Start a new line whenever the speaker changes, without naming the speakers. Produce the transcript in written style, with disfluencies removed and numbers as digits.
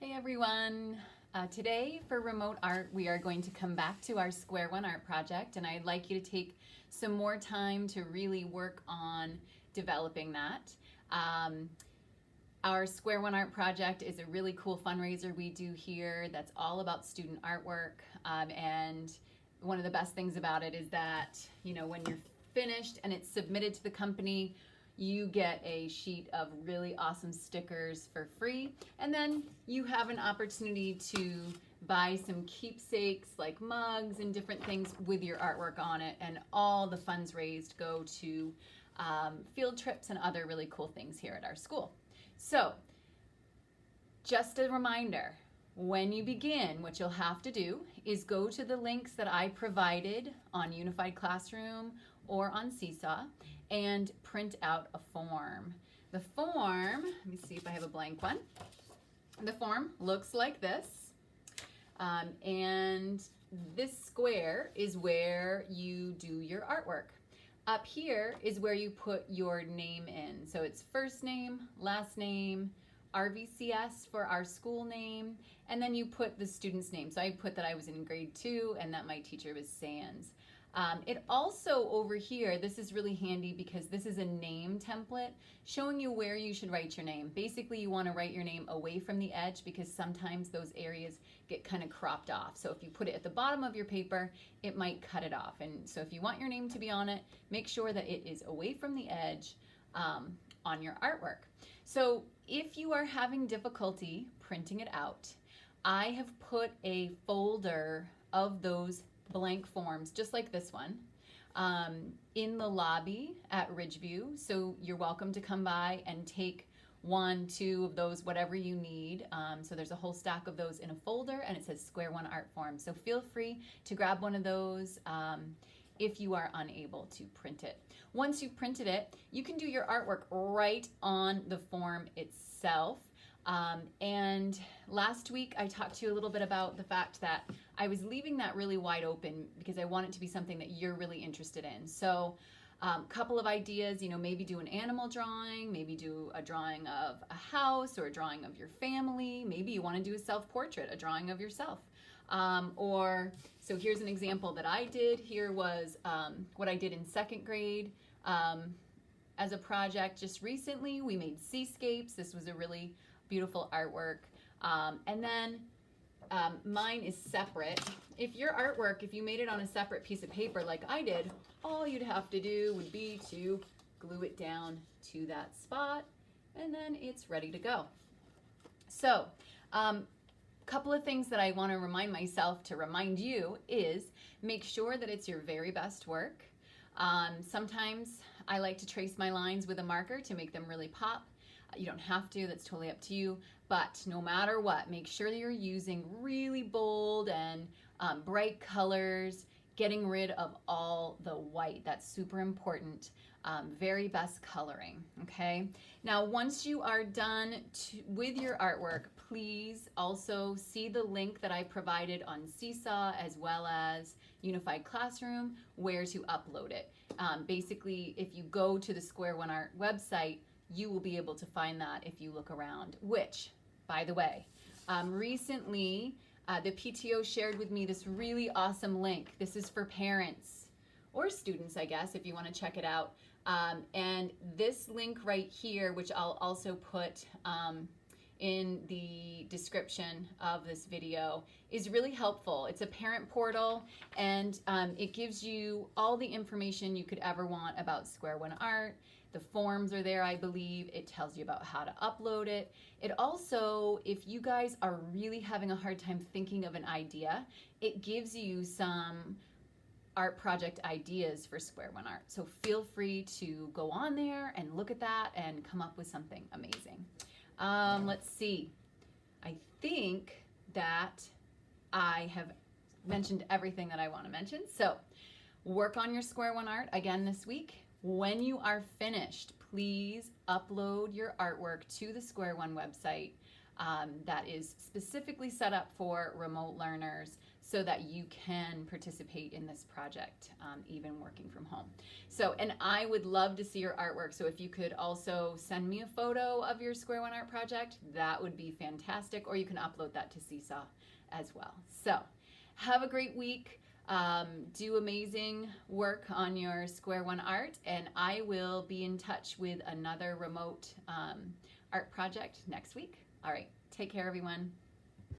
Hey everyone! Today for remote art we are going to come back to our Square One art project, and I'd like you to take some more time to really work on developing that. Our Square One art project is a really cool fundraiser we do here that's all about student artwork, and one of the best things about it is that when you're finished and it's submitted to the company, you get a sheet of really awesome stickers for free, and then you have an opportunity to buy some keepsakes like mugs and different things with your artwork on it, and all the funds raised go to field trips and other really cool things here at our school. So just a reminder, when you begin, what you'll have to do is go to the links that I provided on Unified Classroom or on Seesaw and print out a form. The form, let me see if I have a blank one. The form looks like this. And this square is where you do your artwork. Up here is where you put your name in. So it's first name, last name, RVCS for our school name, and then you put the student's name. So I put that I was in grade 2 and that my teacher was Sands. It also over here, this is really handy because this is a name template showing you where you should write your name. Basically, you want to write your name away from the edge because sometimes those areas get kind of cropped off. So if you put it at the bottom of your paper, it might cut it off. And so if you want your name to be on it, make sure that it is away from the edge on your artwork. So if you are having difficulty printing it out, I have put a folder of those blank forms, just like this one, in the lobby at Ridgeview. So you're welcome to come by and take 1, 2 of those, whatever you need. So there's a whole stack of those in a folder, and it says Square One Art Form. So feel free to grab one of those if you are unable to print it. Once you've printed it, you can do your artwork right on the form itself. And last week I talked to you a little bit about the fact that I was leaving that really wide open because I want it to be something that you're really interested in. So a couple of ideas, maybe do an animal drawing, maybe do a drawing of a house or a drawing of your family. Maybe you want to do a self-portrait, a drawing of yourself. So here's an example that I did. Here was what I did in 2nd grade as a project just recently. We made seascapes. This was a really beautiful artwork. And then mine is separate. If your artwork, if you made it on a separate piece of paper like I did, all you'd have to do would be to glue it down to that spot, and then it's ready to go. So couple of things that I want to remind myself to remind you is make sure that it's your very best work. Sometimes I like to trace my lines with a marker to make them really pop. You don't have to, that's totally up to you, but no matter what, make sure that you're using really bold and bright colors, getting rid of all the white. That's super important. Very best coloring, okay? Now, once you are done with your artwork, please also see the link that I provided on Seesaw as well as Unified Classroom where to upload it. Basically, if you go to the Square One Art website, you will be able to find that if you look around, which, by the way, recently the PTO shared with me this really awesome link. This is for parents or students, I guess, if you want to check it out. And this link right here, which I'll also put in the description of this video, is really helpful. It's a parent portal, and it gives you all the information you could ever want about Square One Art. The forms are there, I believe. It tells you about how to upload it. It also, if you guys are really having a hard time thinking of an idea, it gives you some art project ideas for Square One Art. So feel free to go on there and look at that and come up with something amazing. Let's see. I think that I have mentioned everything that I want to mention. So work on your Square One Art again this week. When you are finished, please upload your artwork to the Square One website. that is specifically set up for remote learners so that you can participate in this project, even working from home. So, and I would love to see your artwork. So if you could also send me a photo of your Square One art project, that would be fantastic. Or you can upload that to Seesaw as well. So have a great week. Do amazing work on your Square One art, and I will be in touch with another remote art project next week. All right, take care, everyone.